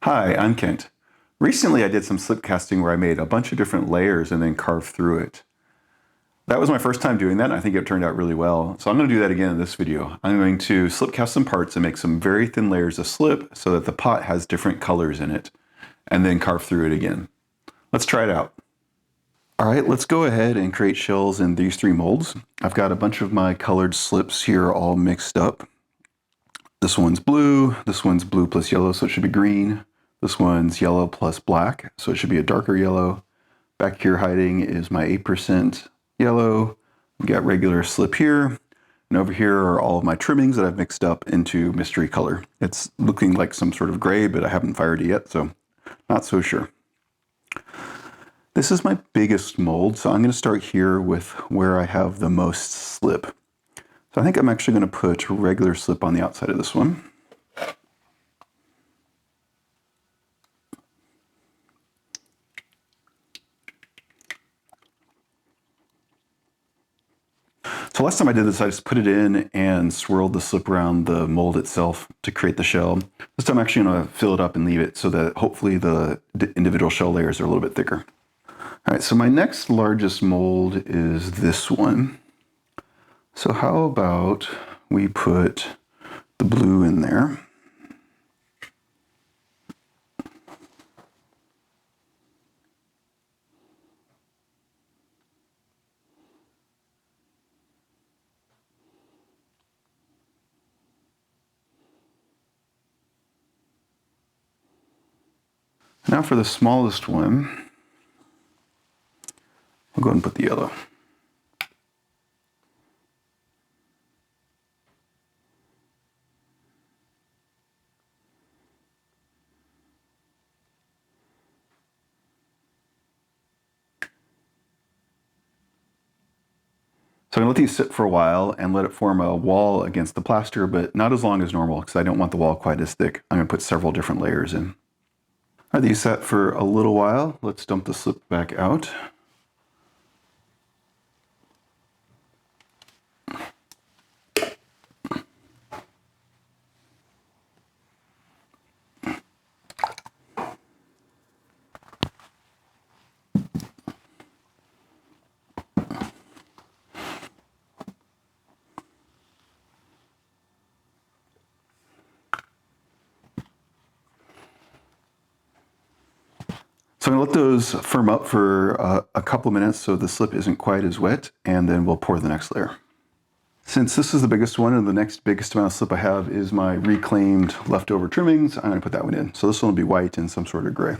Hi, I'm Kent. Recently I did some slip casting where I made a bunch of different layers and then carved through it. That was my first time doing that and I think it turned out really well. So I'm going to do that again in this video. I'm going to slip cast some parts and make some very thin layers of slip so that the pot has different colors in it and then carve through it again. Let's try it out. All right, let's go ahead and create shells in these three molds. I've got a bunch of my colored slips here all mixed up. This one's blue plus yellow, so it should be green. This one's yellow plus black, so it should be a darker yellow. Back here hiding is my 8% yellow. We got regular slip here. And over here are all of my trimmings that I've mixed up into mystery color. It's looking like some sort of gray, but I haven't fired it yet, so not so sure. This is my biggest mold, so I'm going to start here with where I have the most slip. So I think I'm actually going to put regular slip on the outside of this one. So last time I did this, I just put it in and swirled the slip around the mold itself to create the shell. This time I'm actually going to fill it up and leave it so that hopefully the individual shell layers are a little bit thicker. All right, so my next largest mold is this one. So how about we put the blue in there. Now for the smallest one, I'll go ahead and put the yellow. So I'm going to let these sit for a while and let it form a wall against the plaster, but not as long as normal because I don't want the wall quite as thick. I'm going to put several different layers in. All right, these sat for a little while. Let's dump the slip back out. So I'm going to let those firm up for a couple minutes so the slip isn't quite as wet, and then we'll pour the next layer. Since this is the biggest one and the next biggest amount of slip I have is my reclaimed leftover trimmings, I'm going to put that one in. So this one will be white and some sort of gray.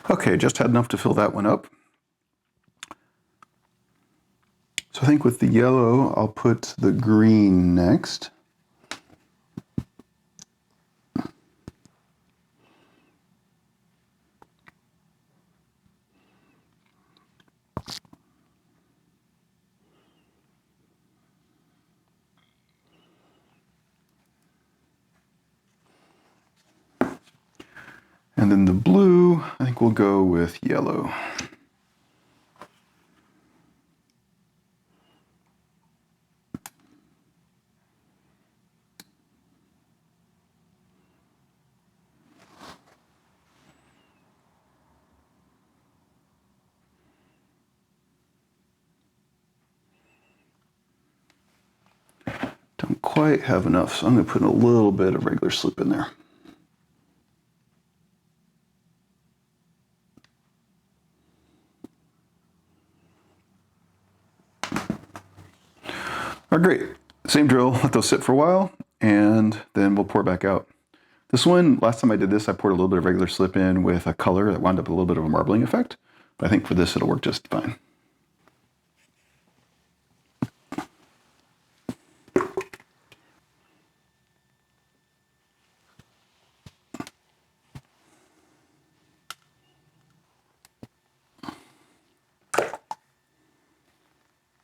Okay, just had enough to fill that one up. So I think with the yellow, I'll put the green next. And then the blue, I think we'll go with yellow. Don't quite have enough, so I'm going to put a little bit of regular slip in there. All right, great. Same drill, let those sit for a while, and then we'll pour it back out. This one, last time I did this, I poured a little bit of regular slip in with a color that wound up with a little bit of a marbling effect, but I think for this it'll work just fine.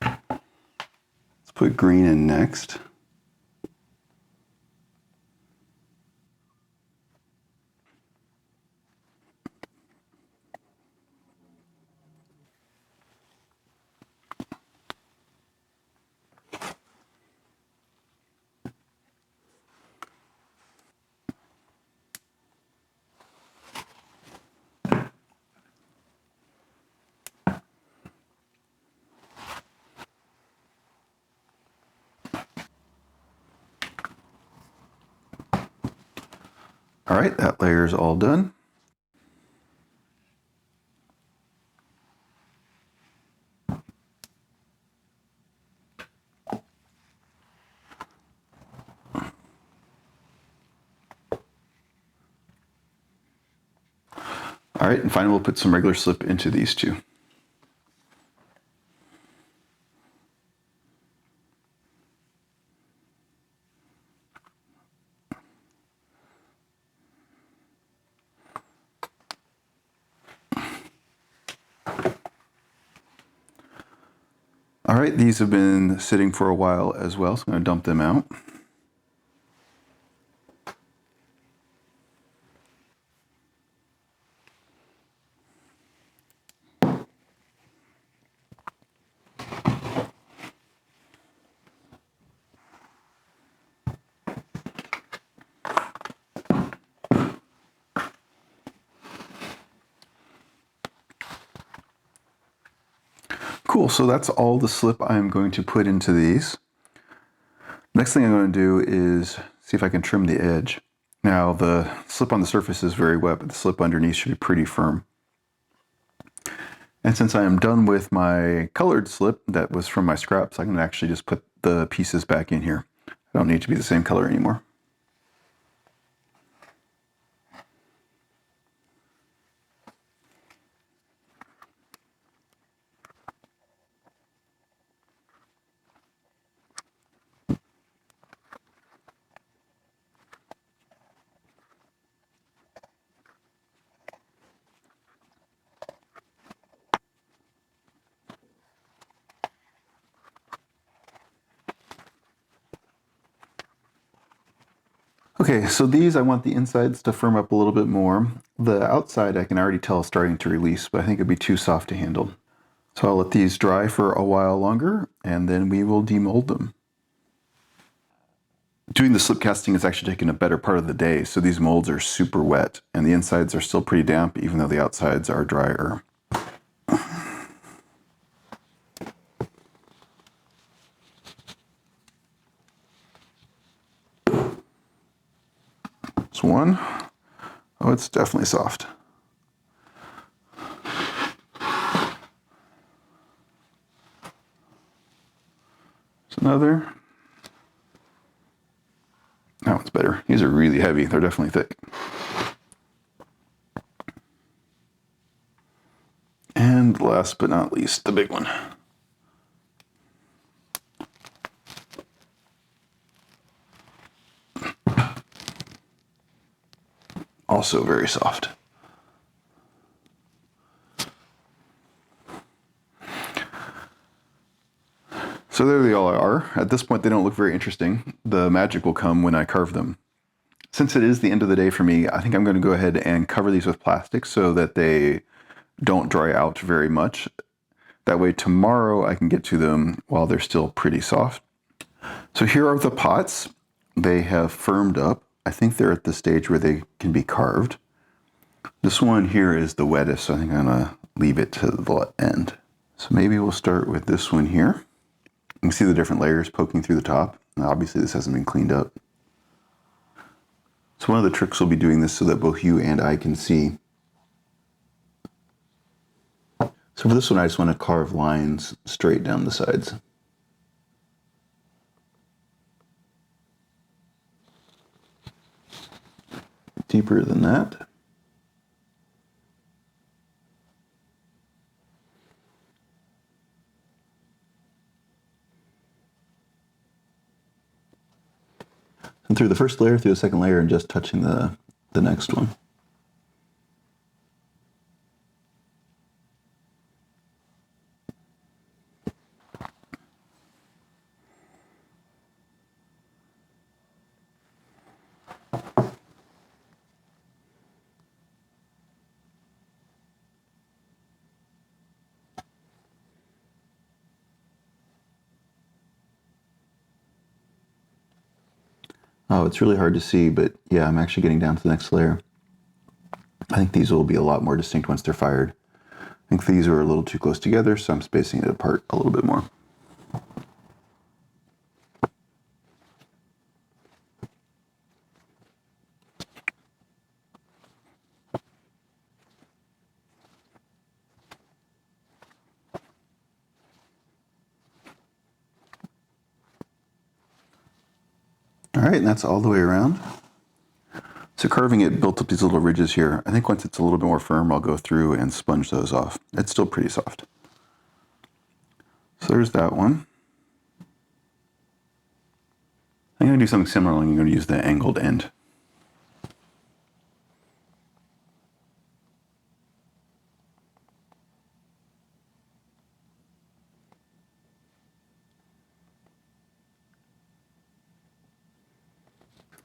Let's put green in next. All right, that layer is all done. All right, and finally we'll put some regular slip into these two. All right, these have been sitting for a while as well, so I'm going to dump them out. Cool, so that's all the slip I'm going to put into these. Next thing I'm going to do is see if I can trim the edge. Now the slip on the surface is very wet, but the slip underneath should be pretty firm. And since I am done with my colored slip that was from my scraps, I can actually just put the pieces back in here. I don't need to be the same color anymore. Okay, so these I want the insides to firm up a little bit more. The outside I can already tell is starting to release, but I think it'd be too soft to handle. So I'll let these dry for a while longer, and then we will demold them. Doing the slip casting is actually taking a better part of the day, so these molds are super wet, and the insides are still pretty damp, even though the outsides are drier. There's one. Oh, it's definitely soft. There's another. That one's better. These are really heavy. They're definitely thick. And last but not least, the big one. Also very soft. So there they all are. At this point, they don't look very interesting. The magic will come when I carve them. Since it is the end of the day for me, I think I'm going to go ahead and cover these with plastic so that they don't dry out very much. That way tomorrow I can get to them while they're still pretty soft. So here are the pots. They have firmed up. I think they're at the stage where they can be carved. This one here is the wettest, so I think I'm going to leave it to the end. So maybe we'll start with this one here. You can see the different layers poking through the top. Now, obviously this hasn't been cleaned up. So one of the tricks will be doing this so that both you and I can see. So for this one, I just want to carve lines straight down the sides. Deeper than that. And through the first layer, through the second layer, and just touching the next one. Oh, it's really hard to see, but yeah, I'm actually getting down to the next layer. I think these will be a lot more distinct once they're fired. I think these are a little too close together, so I'm spacing it apart a little bit more. All right, and that's all the way around. So carving it built up these little ridges here. I think once it's a little bit more firm, I'll go through and sponge those off. It's still pretty soft. So there's that one. I'm going to do something similar. I'm going to use the angled end.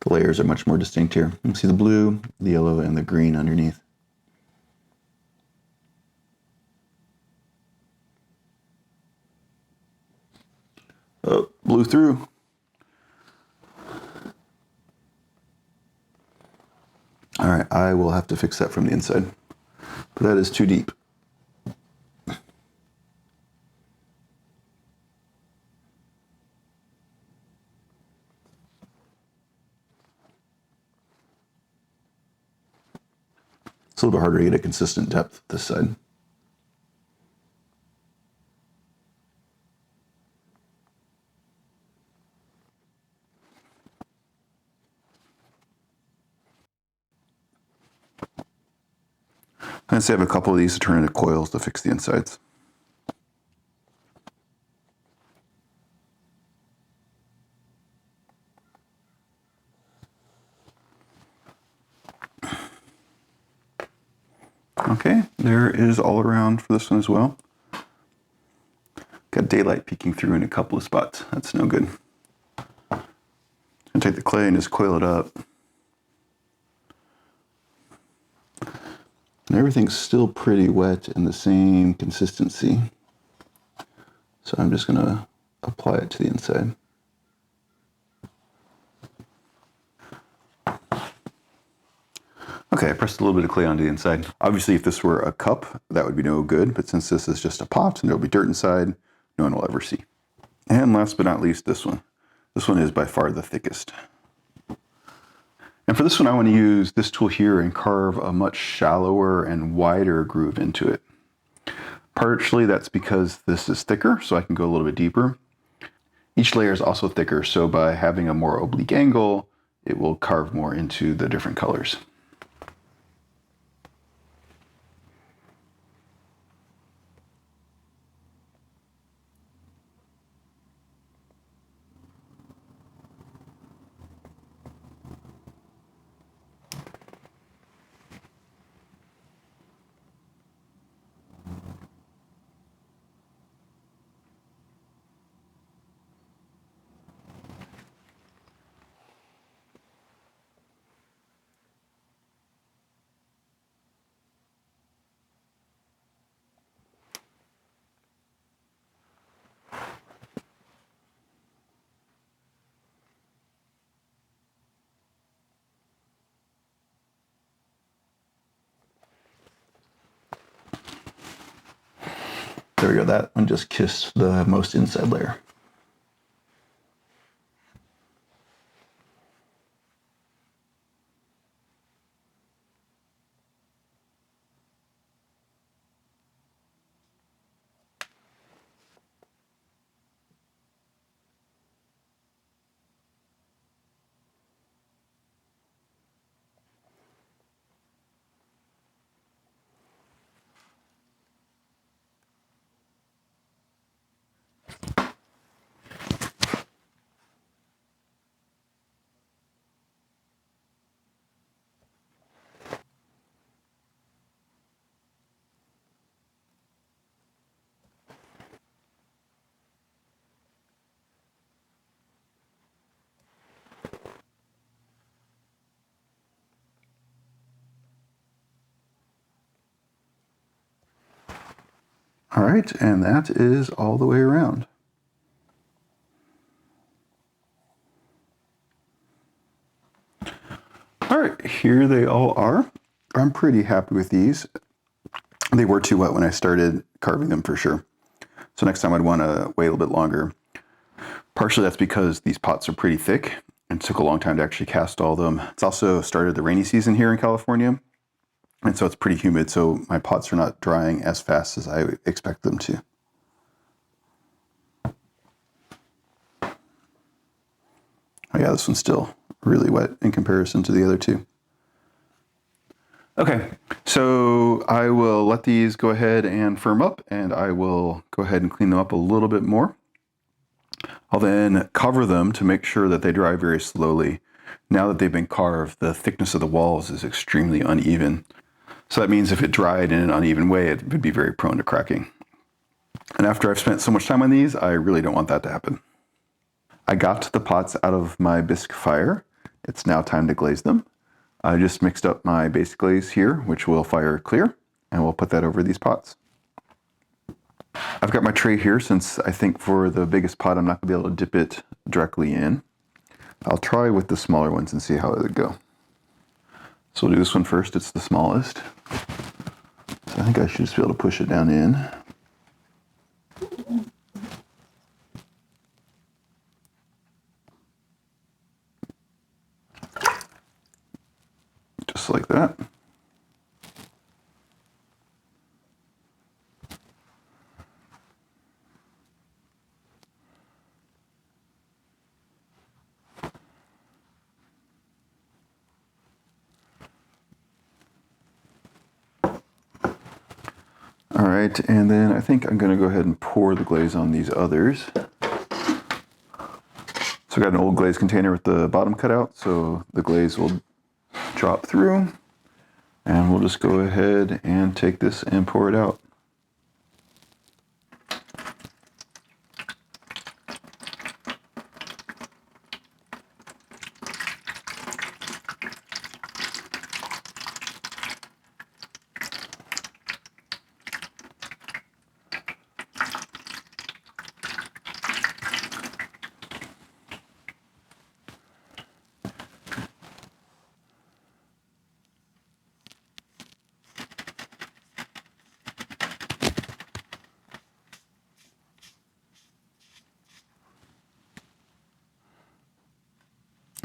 The layers are much more distinct here. You can see the blue, the yellow, and the green underneath. Oh, blew through. All right, I will have to fix that from the inside, but that is too deep. It's a little bit harder to get a consistent depth this side. I say I have a couple of these to turn into coils to fix the insides. Okay, there is all around for this one as well. Got daylight peeking through in a couple of spots. That's no good. I'm gonna take the clay and just coil it up. And everything's still pretty wet and the same consistency. So I'm just gonna apply it to the inside. Okay, I pressed a little bit of clay onto the inside. Obviously, if this were a cup, that would be no good, but since this is just a pot and there'll be dirt inside, no one will ever see. And last but not least, this one. This one is by far the thickest. And for this one, I want to use this tool here and carve a much shallower and wider groove into it. Partially that's because this is thicker, so I can go a little bit deeper. Each layer is also thicker, so by having a more oblique angle, it will carve more into the different colors. There we go, that one just kissed the most inside layer. All right, and that is all the way around. All right, here they all are. I'm pretty happy with these. They were too wet when I started carving them for sure. So next time I'd want to wait a little bit longer. Partially that's because these pots are pretty thick and took a long time to actually cast all of them. It's also started the rainy season here in California. And so it's pretty humid, so my pots are not drying as fast as I expect them to. Oh yeah, this one's still really wet in comparison to the other two. Okay, so I will let these go ahead and firm up, and I will go ahead and clean them up a little bit more. I'll then cover them to make sure that they dry very slowly. Now that they've been carved, the thickness of the walls is extremely uneven. So that means if it dried in an uneven way, it would be very prone to cracking. And after I've spent so much time on these, I really don't want that to happen. I got the pots out of my bisque fire. It's now time to glaze them. I just mixed up my base glaze here, which will fire clear, and we'll put that over these pots. I've got my tray here since I think for the biggest pot I'm not going to be able to dip it directly in. I'll try with the smaller ones and see how it would go. So we'll do this one first. It's the smallest. So I think I should just be able to push it down in. Just like that. All right, and then I think I'm going to go ahead and pour the glaze on these others. So I got an old glaze container with the bottom cut out, so the glaze will drop through, and we'll just go ahead and take this and pour it out.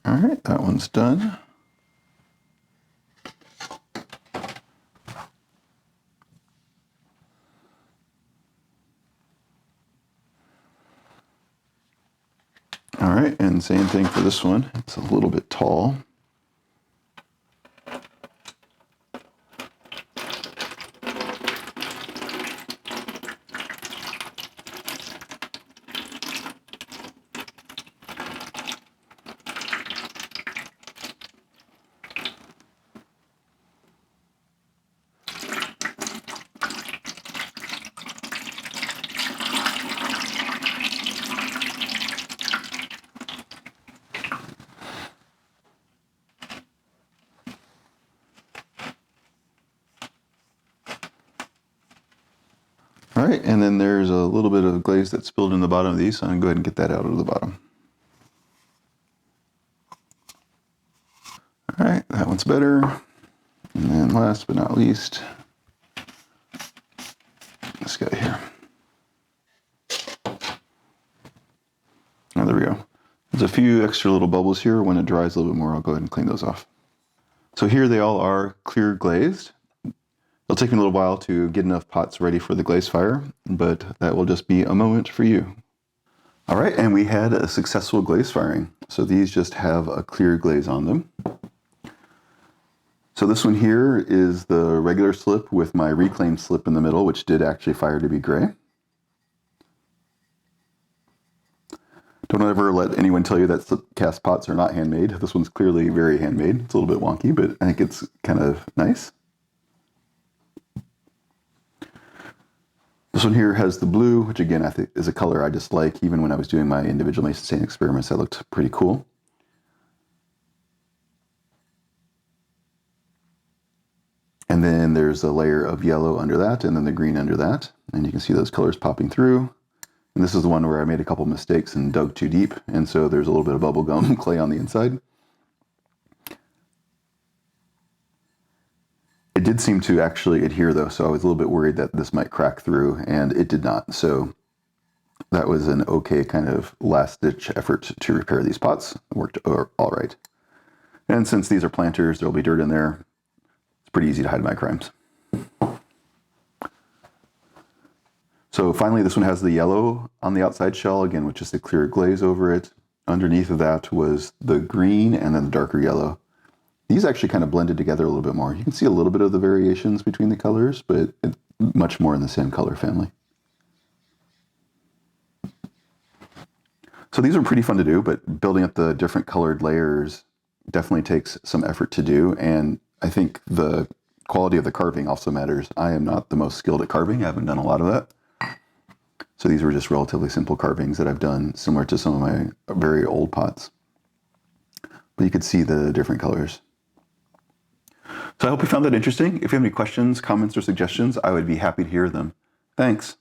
All right, that one's done. All right, and same thing for this one. It's a little bit tall. All right, and then there's a little bit of glaze that spilled in the bottom of these, so I'm going to go ahead and get that out of the bottom. All right, that one's better. And then last but not least, this guy here. Oh, there we go. There's a few extra little bubbles here. When it dries a little bit more, I'll go ahead and clean those off. So here they all are clear glazed. It'll take me a little while to get enough pots ready for the glaze fire, but that will just be a moment for you. All right, and we had a successful glaze firing. So these just have a clear glaze on them. So this one here is the regular slip with my reclaimed slip in the middle, which did actually fire to be gray. Don't ever let anyone tell you that slip cast pots are not handmade. This one's clearly very handmade. It's a little bit wonky, but I think it's kind of nice. This one here has the blue, which again, I think is a color I just like. Even when I was doing my individual mason stain experiments, that looked pretty cool. And then there's a layer of yellow under that, and then the green under that. And you can see those colors popping through. And this is the one where I made a couple mistakes and dug too deep. And so there's a little bit of bubble gum clay on the inside. It did seem to actually adhere though, so I was a little bit worried that this might crack through, and it did not. So that was an okay kind of last-ditch effort to repair these pots. It worked all right. And since these are planters, there'll be dirt in there. It's pretty easy to hide my crimes. So finally, this one has the yellow on the outside shell, again, with just a clear glaze over it. underneath of that was the green and then the darker yellow. These actually kind of blended together a little bit more. You can see a little bit of the variations between the colors, but it's much more in the same color family. So these are pretty fun to do, but building up the different colored layers definitely takes some effort to do. And I think the quality of the carving also matters. I am not the most skilled at carving. I haven't done a lot of that. So these were just relatively simple carvings that I've done, similar to some of my very old pots. But you could see the different colors. So I hope you found that interesting. If you have any questions, comments, or suggestions, I would be happy to hear them. Thanks.